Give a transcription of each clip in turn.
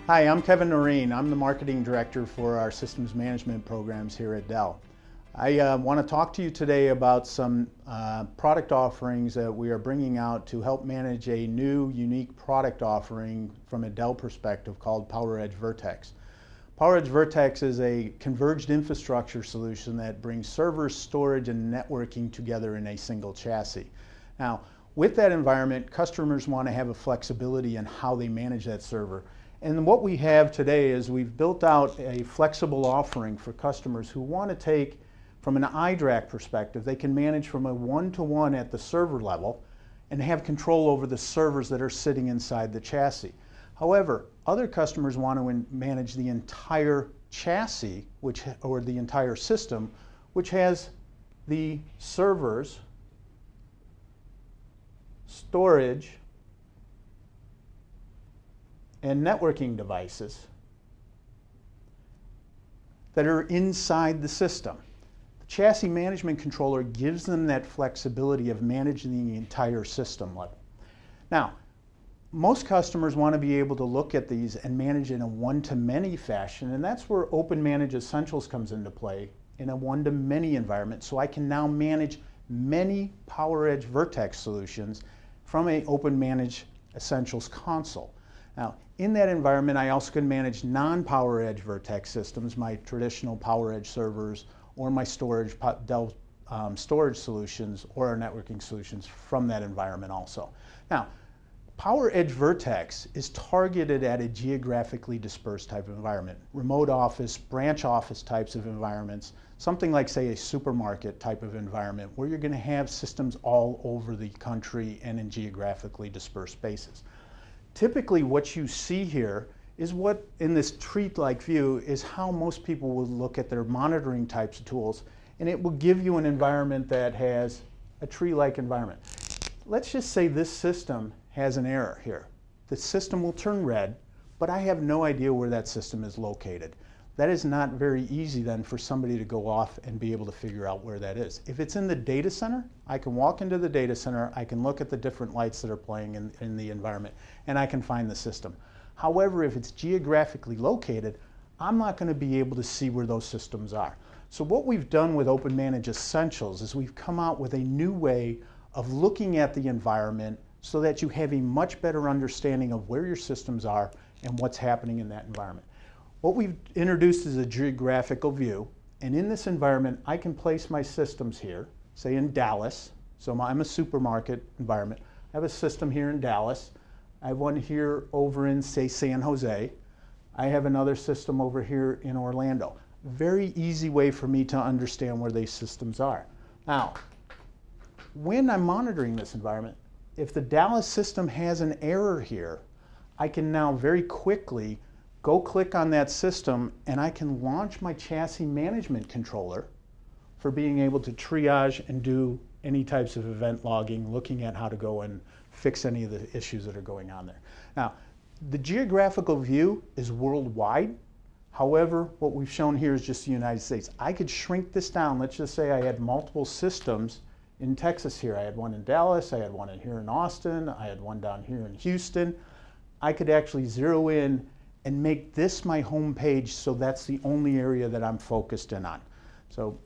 Hi, I'm Kevin Noreen. I'm the Marketing Director for our Systems Management programs here at Dell. I want to talk to you today about some product offerings that we are bringing out to help manage a new, unique product offering from a Dell perspective called PowerEdge VRTX. PowerEdge VRTX is a converged infrastructure solution that brings servers, storage, and networking together in a single chassis. Now, with that environment, customers want to have a flexibility in how they manage that server. And what we have today is we've built out a flexible offering for customers who want to take, from an iDRAC perspective, they can manage from a one-to-one at the server level and have control over the servers that are sitting inside the chassis. However, other customers want to manage the entire chassis, or the entire system, which has the servers, storage, and networking devices that are inside the system. The chassis management controller gives them that flexibility of managing the entire system level. Now, most customers want to be able to look at these and manage in a one-to-many fashion, and that's where Open Manage Essentials comes into play in a one-to-many environment. So I can now manage many PowerEdge VRTX solutions from an Open Manage Essentials console. Now, in that environment, I also can manage non-PowerEdge VRTX systems, my traditional PowerEdge servers, or my storage, Dell storage solutions, or our networking solutions from that environment also. Now, PowerEdge VRTX is targeted at a geographically dispersed type of environment, remote office, branch office types of environments, something like, say, a supermarket type of environment where you're going to have systems all over the country and in geographically dispersed spaces. Typically, what you see here is what, in this tree-like view, is how most people will look at their monitoring types of tools, and it will give you an environment that has a tree-like environment. Let's just say this system has an error here. The system will turn red, but I have no idea where that system is located. That is not very easy then for somebody to go off and be able to figure out where that is. If it's in the data center, I can walk into the data center, I can look at the different lights that are playing in the environment, and I can find the system. However, if it's geographically located, I'm not going to be able to see where those systems are. So what we've done with Open Manage Essentials is we've come out with a new way of looking at the environment so that you have a much better understanding of where your systems are and what's happening in that environment. What we've introduced is a geographical view, and in this environment I can place my systems here, say in Dallas. So I'm a supermarket environment. I have a system here in Dallas. I have one here over in, say, San Jose. I have another system over here in Orlando. Very easy way for me to understand where these systems are. Now, when I'm monitoring this environment, if the Dallas system has an error here, I can now very quickly go click on that system and I can launch my chassis management controller for being able to triage and do any types of event logging, looking at how to go and fix any of the issues that are going on there. Now, the geographical view is worldwide. However, what we've shown here is just the United States. I could shrink this down. Let's just say I had multiple systems in Texas here. I had one in Dallas, I had one here in Austin, I had one down here in Houston. I could actually zero in and make this my home page, so that's the only area that I'm focused in on. So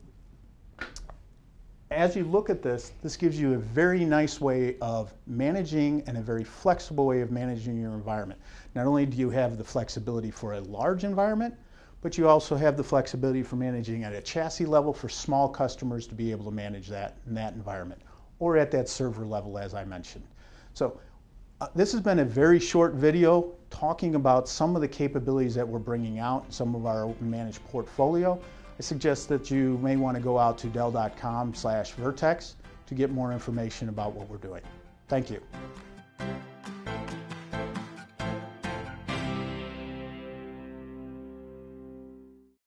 as you look at this, this gives you a very nice way of managing and a very flexible way of managing your environment. Not only do you have the flexibility for a large environment, but you also have the flexibility for managing at a chassis level for small customers to be able to manage that in that environment, or at that server level, as I mentioned. So this has been a very short video talking about some of the capabilities that we're bringing out, some of our Open Managed portfolio. I suggest that you may want to go out to dell.com/VRTX to get more information about what we're doing. Thank you.